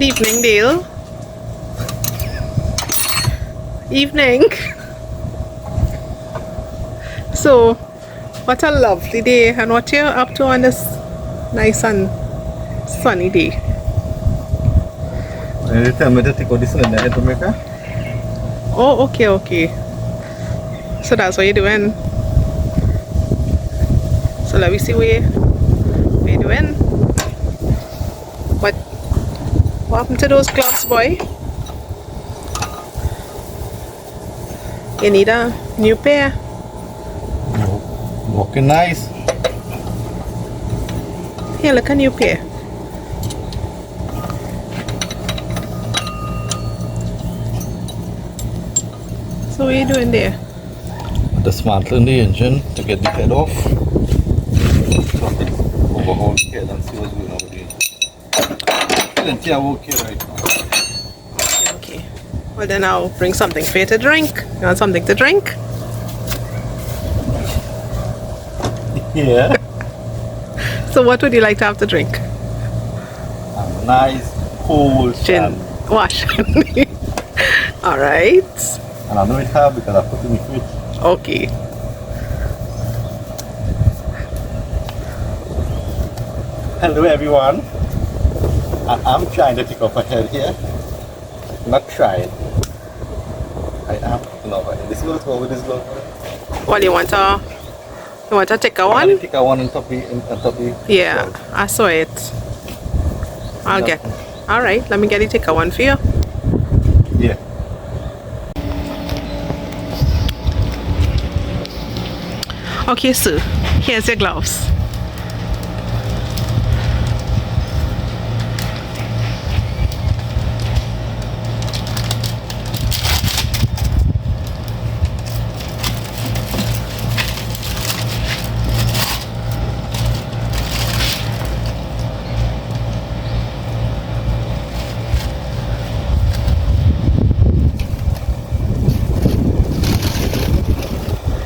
evening, Dale. Evening. So, what a lovely day, and what you're up to on this nice and sunny day? You tell me to take out this cylinder to make her? Oh, okay. So that's what you're doing. So let me see what you're doing. What happened to those gloves, boy? You need a new pair. Looking nice. Here, look, a new pair. So what are you doing there? Dismantling the engine to get the head off. So I can overhaul the head and see what's going on with the engine. Plenty of work here right now. Okay. Well, then I'll bring something for you to drink. You want something to drink? Yeah. So what would you like to have to drink? A nice cold Gin. stand. Wash. Alright. And I know it hard because I put it in the fridge. Okay. Hello everyone. I'm trying to take off a head here. Not trying. I am. No, this is what's wrong with this glove. Well, you want to take a I one? want to take a one on top of the Yeah, glove. I saw it. I'll No. get. Alright, let me get you take a one for you. Yeah. Okay, so here's your gloves.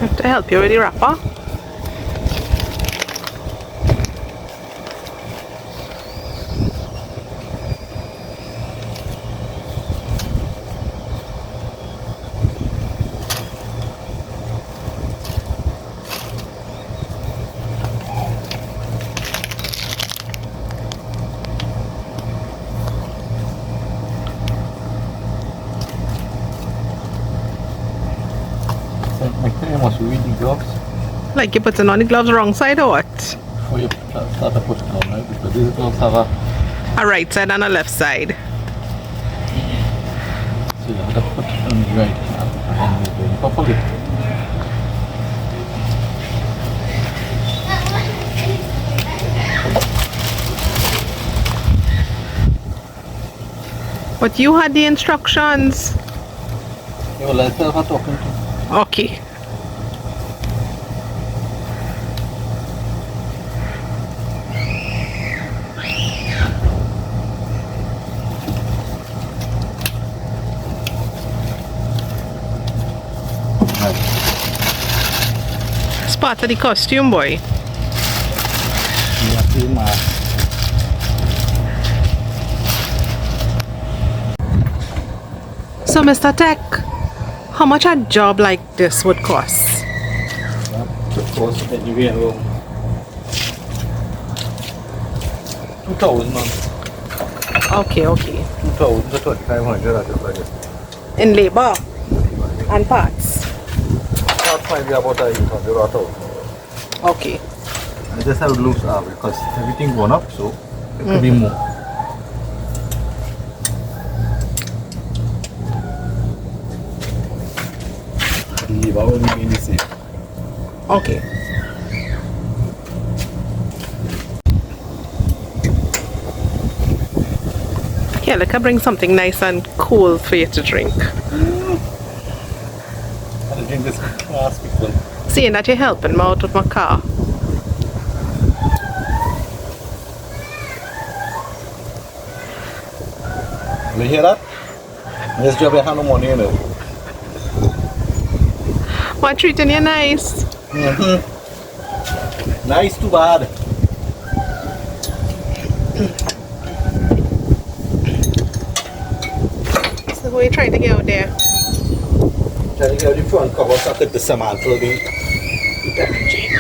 I have to help you with the wrapper. I think I must read the gloves Like you're putting on the gloves wrong side or what? before you start to put it on, right? Because these gloves have A right side and a left side. so you have to put it on the right hand and then you do it properly. But you had the instructions. Yeah, well, let's have a talking to. Okay. It's part of the costume, boy. So, Mr. Tech, how much a job like this would cost? Of course, anyway, 2,000 man. Okay. 2,000 to 2,500 I just like this. In labor and parts. That might be about 800 or 1,000. Okay. I just have loose average because everything gone up, so it could be more. Leave out will be the same. Okay. Here, look, I bring something nice and cool for you to drink. I drink this plastic one. Seeing that you're helping me out with my car. You hear that? This job you have no money, you know. Why treating you nice? Nice too bad. What are you trying to get out there? Trying to get the front cover so I could dismantle the packing chain.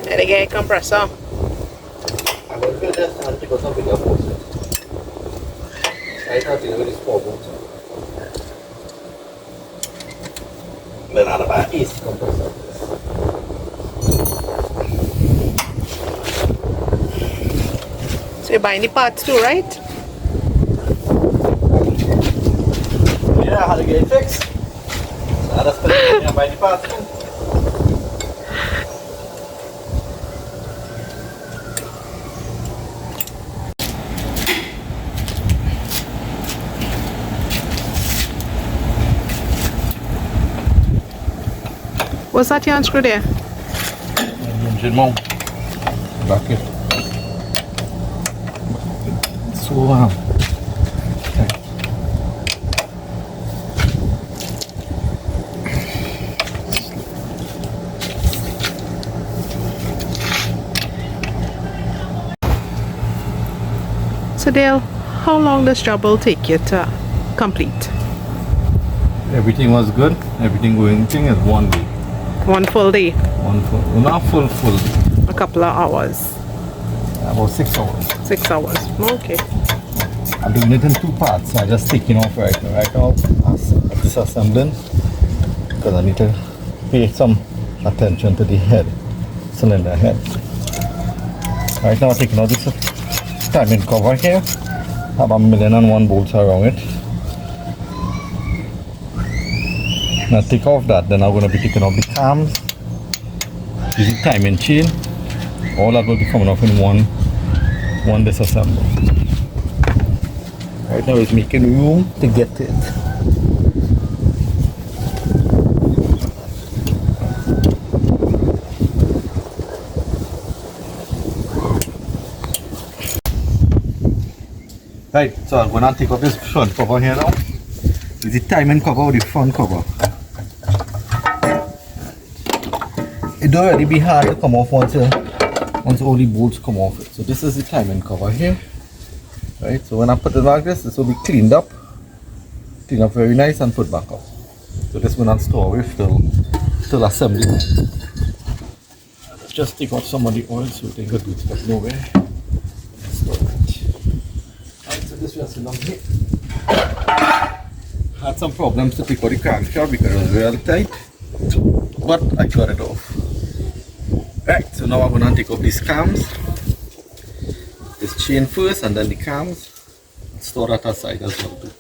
There they get a compressor. I'm going to build this and take out some bigger bolts. Right now, dealing with these 4 bolts. Then I'll buy an AC compressor. So you're buying the parts too, right? Yeah, I had to get it fixed. So I had to spend money and buy the parts too. What's that you unscrew there? Engine mount. Back it. So So Dale, how long this job will take you to complete? everything was good. Everything going thing is 1 day. One full day, One full, well, not full day. a couple of hours, About 6 hours. 6 hours. Okay. I'm doing it in 2 parts. So I just taking off right now. Right now, I'm disassembling because I need to pay some attention to the head, cylinder head. Right now, I'm taking out this timing cover here. I have 1,001 bolts around it. Now take off that, then I'm going to be taking off the cams, using timing chain. All that will be coming off in one disassemble. Right now it's making room to get to it. Right, so I'm going to take off this front cover here now. Is the timing cover or the front cover? It don't really be hard to come off once all the bolts come off it. So this is the timing cover here. Right, so when I put it like this will be cleaned up very nice and put back up. So this will not store with till assembly. Just take off some of the oil so it ain't gonna do stuff nowhere. Store it. Right, so this was along here. Had some problems to pick out the crankshaft because it was really tight, but I got it off. Right, so now I'm going to take off these cams, this chain first and then the cams, and store that aside as well too.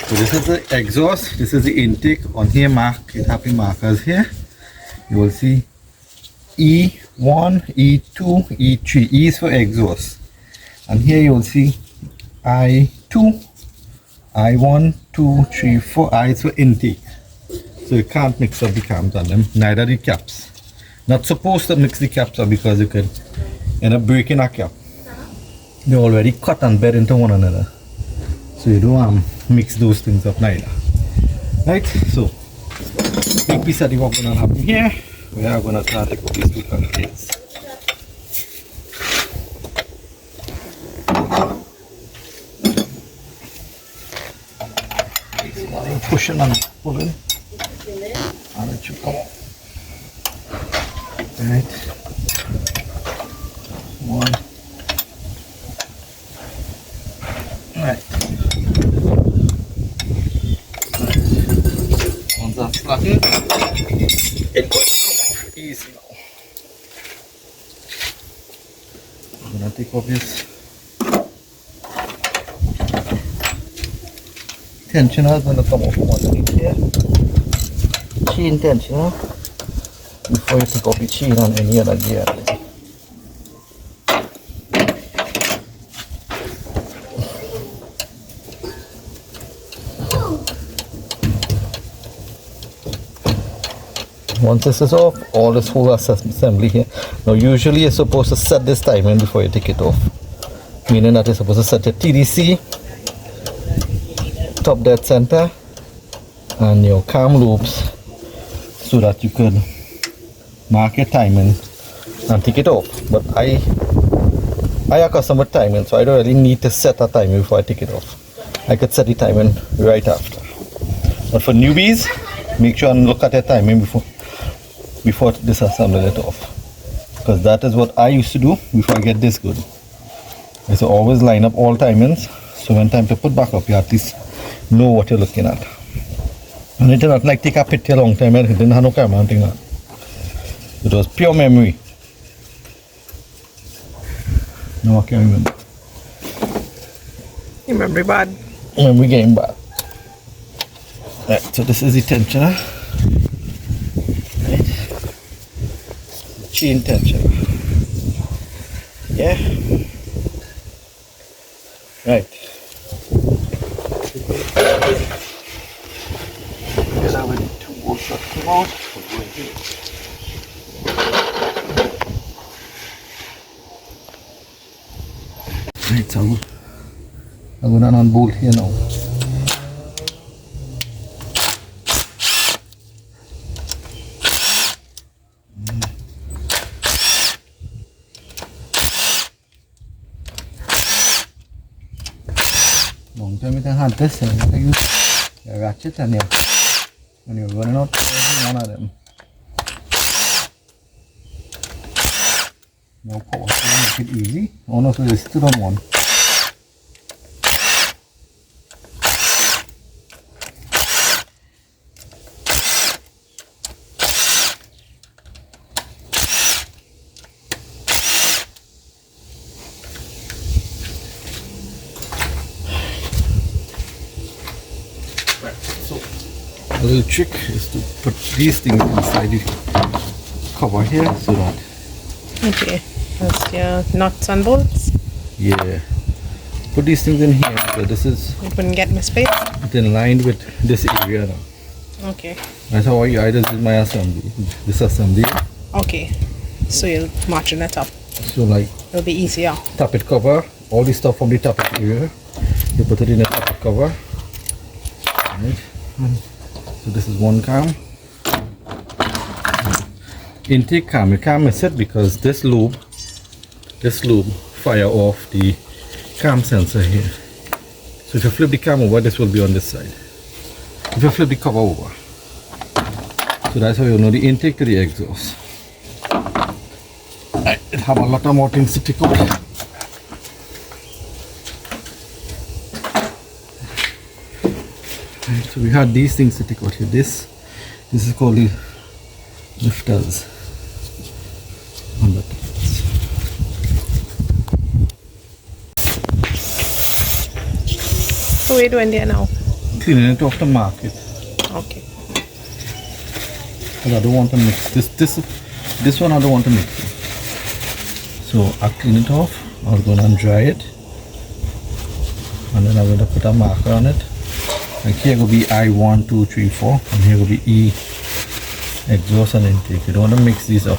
So this is the exhaust, this is the intake. On here it have the markers here. You will see E1, E2, E3. E is for exhaust. And here you will see I2, I1, 2, 3, 4. I is for intake. So you can't mix up the cams on them, neither the caps. Not supposed to mix the caps up because you could end up breaking a cap. They're already cut and bed into one another. So you don't mix those things up neither. Right, so big piece of the work gonna happen here. We are gonna try to take out these 2 containers. Pushing and pulling, and it should come out. Right. 1. Right. Once that's flattened, it will come off easy now. I'm gonna take off this tensioner. Is gonna come off from underneath here. Chain tensioner. Before you take off the chain on any other gear. Once this is off, all this whole assembly here. Now usually you're supposed to set this timing before you take it off. Meaning that you're supposed to set your TDC, top dead center, and your cam loops so that you could mark your timing and take it off. But I I accustomed with timing, so I don't really need to set a timing before I take it off. I could set the timing right after. But for newbies, make sure and look at your timing before disassembling it off. Because that is what I used to do before I get this good. I used to always line up all timings, so when time to put back up, you at least know what you're looking at. And it did not like take a picture a long time, and it didn't have no camera and thing like that. It was pure memory. No, I can't remember. You memory bad. Memory game bad. Right, so this is the tensioner. Right. Chain tensioner. Yeah. Right. Get out with 2 bolts that come out. Right, so I'm going to unbolt here now. Long time I had this and I use a ratchet and when you're running out, one of them. No power, so make it easy. Oh no, so it's still on one. A little trick is to put these things inside the cover here so that. Okay, that's your nuts and bolts. Yeah. Put these things in here because this is. You couldn't get my space. It's in line with this area now. Okay. That's how I did my assembly. This assembly. Okay. So you're matching it up. So like. It'll be easier. Tappet cover. All the stuff from the tappet area. You put it in a tappet cover. Right. So this is one cam. Intake cam. You can't miss it because this lube fire off the cam sensor here. So if you flip the cam over, this will be on this side. If you flip the cover over, so that's how you know the intake to the exhaust. It have a lot of more things to take out. So we had these things to take out here. This is called the lifters and buttons. So what are you doing there now? Cleaning it off the market. Okay. Because I don't want to mix this one I don't want to mix it. So I'll clean it off, I'll go and dry it, and then I'm going to put a marker on it. Like here will be I1, 2, 3, 4, and here will be E, exhaust and intake. You don't want to mix these up.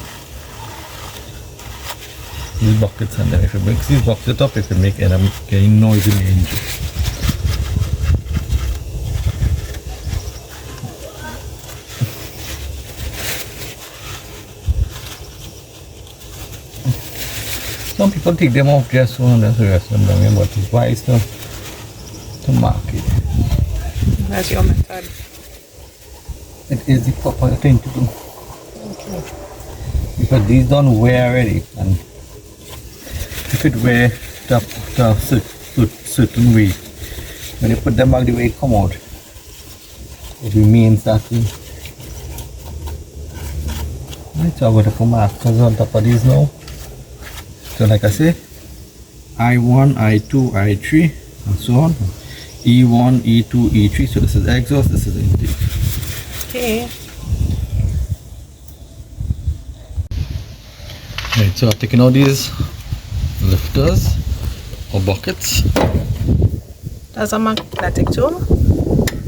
These buckets, and then if you mix these buckets up, it can make getting noise in the engine. Some people take them off just so and that's the rest of them, but it's wise to mark it. That's your method. It is the proper thing to do. Okay. Because these don't wear already, and if it wear to a certain way, when you put them back the way it come out, it means that way. Right, so I'm going to put markers on top of these now. So like I say, I1, I2, I3, and so on. E1, E2, E3. So this is exhaust, this is intake. Okay. Right, so I've taken out these lifters or buckets. That's a magnetic tool.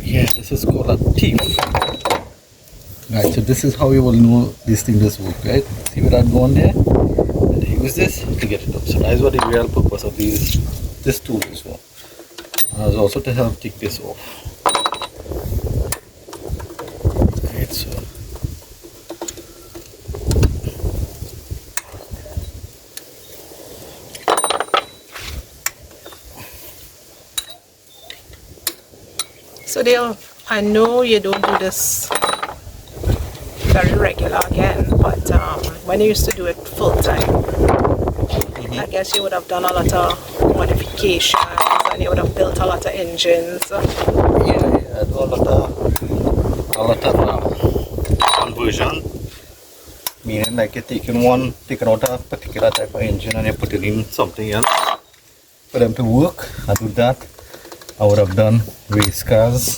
Yeah, this is called a teeth. Right, so this is how you will know this thing does work, right? See where I'm going there? And use this to get it up. So that is what the real purpose of this tool is for. And it's also to help take this off. Right, so So Dale, I know you don't do this very regular again, but when you used to do it full time, I guess you would have done a lot of modifications and you would have built a lot of engines. Yeah, a lot of conversion. Meaning like you're taking out a particular type of engine and you're putting in something else for them to work. I do that. I would have done race cars.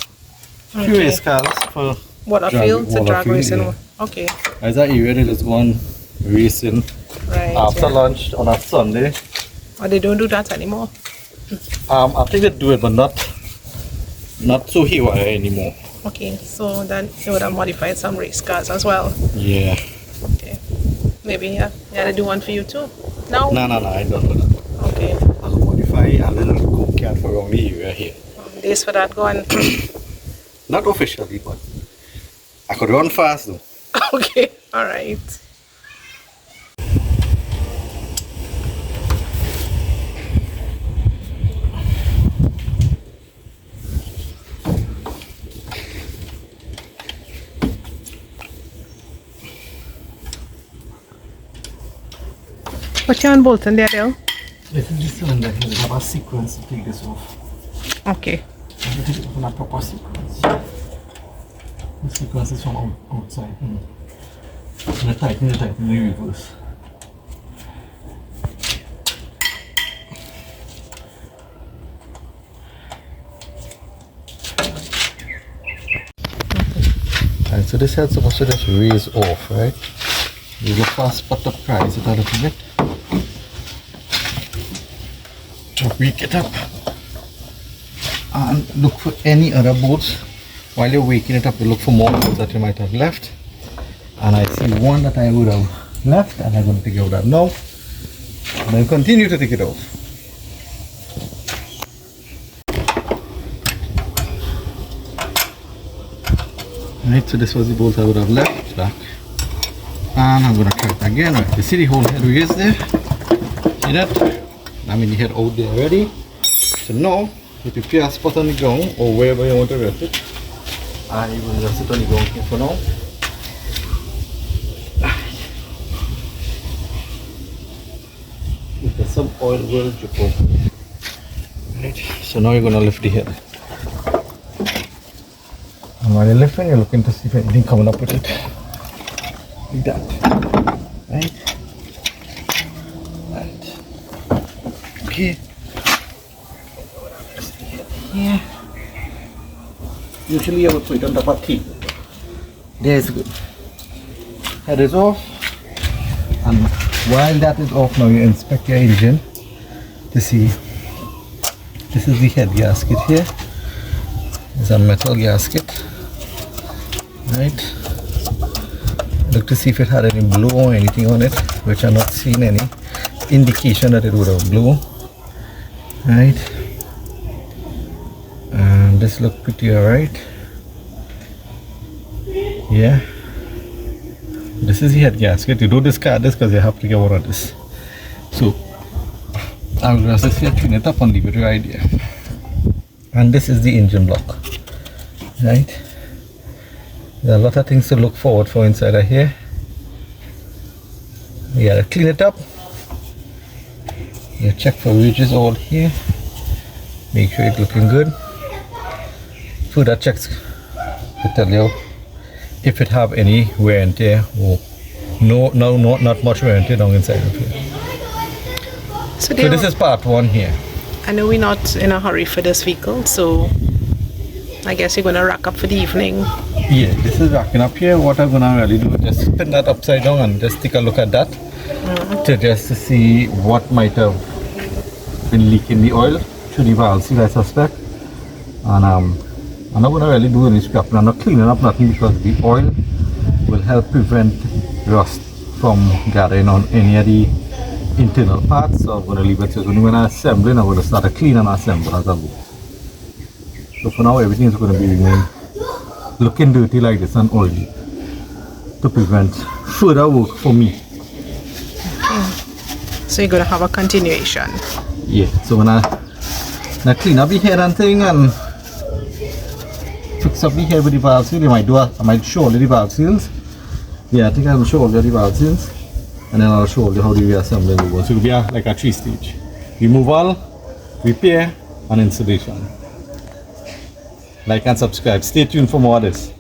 Okay. Few race cars for Waterfield to drag racing. Yeah. Okay. As that area they just go on racing Right. after yeah. lunch on a Sunday. Or they don't do that anymore. I think they do it, but not so haywire anymore. Okay, so then you would have modified some race cars as well. Yeah. Okay. Maybe yeah, they do one for you too. No? No, I don't do that. Okay. I'll modify a little go-kart for around the area here. Days for that going. Not officially, but I could run fast though. Okay, alright. What you unbolting there, Dale? This is the cylinder here. We have a sequence to take this off. Okay. This is a proper sequence. The sequence is from outside. And the tighten the reverse. Alright, so this head's supposed to just raise off, right? You go fast put the price it a little bit. To wake it up. And look for any other bolts. While you're waking it up, you look for more bolts that you might have left. And I see one that I would have left, and I'm going to take out that now. And then continue to take it off. Right, so this was the bolt I would have left back. And I'm going to try it again. Right, you see the whole head raised there? See that? I mean the head out there already. So now, you prepare a spot on the ground or wherever you want to rest it. I will rest it on the ground here for now. Because some oil will drip over. Right, so now you're going to lift the head. And while you're lifting, you're looking to see if anything coming up with it. Like that. Right? Right. Okay. Just the head here. Usually I would put it on top of tape. There's good. Head is off. And while that is off, now you inspect your engine to see. This is the head gasket here. It's a metal gasket. Right. Look to see if it had any blow or anything on it, which I'm not seeing any indication that it would have blown. Right. And this look pretty alright. Yeah. This is the head gasket. You don't discard this because you have to get one of this. So I'll just here, clean it up and leave it right there. And this is the engine block. Right. There are a lot of things to look forward for inside of here. You gotta clean it up. You check for ridges all here. Make sure it's looking good. Further checks to tell you if it have any wear and tear or not much wear and tear down inside of here. So this is part one here. I know we're not in a hurry for this vehicle, so I guess you're gonna rack up for the evening. Yeah, this is racking up here. What I'm gonna really do is just spin that upside down and just take a look at that to see what might have been leaking the oil through the valve seal, I suspect. And I'm not gonna really do any scrapping. I'm not cleaning up nothing because the oil will help prevent rust from gathering on any of the internal parts. So I'm gonna leave it. So when I assemble, I'm gonna start to clean and assemble as I go. So for now, everything is gonna be looking dirty like this and oily to prevent further work for me. So you're gonna have a continuation. Yeah, so when I clean up the head and thing and fix up the head with the valve seal. I might shoulder the valve seals. Yeah, I think I'll shoulder the valve seals. And then I'll show you how the reassembly will go. So it'll be like a 3-stage. Removal, repair, and installation. Like and subscribe. Stay tuned for more of this.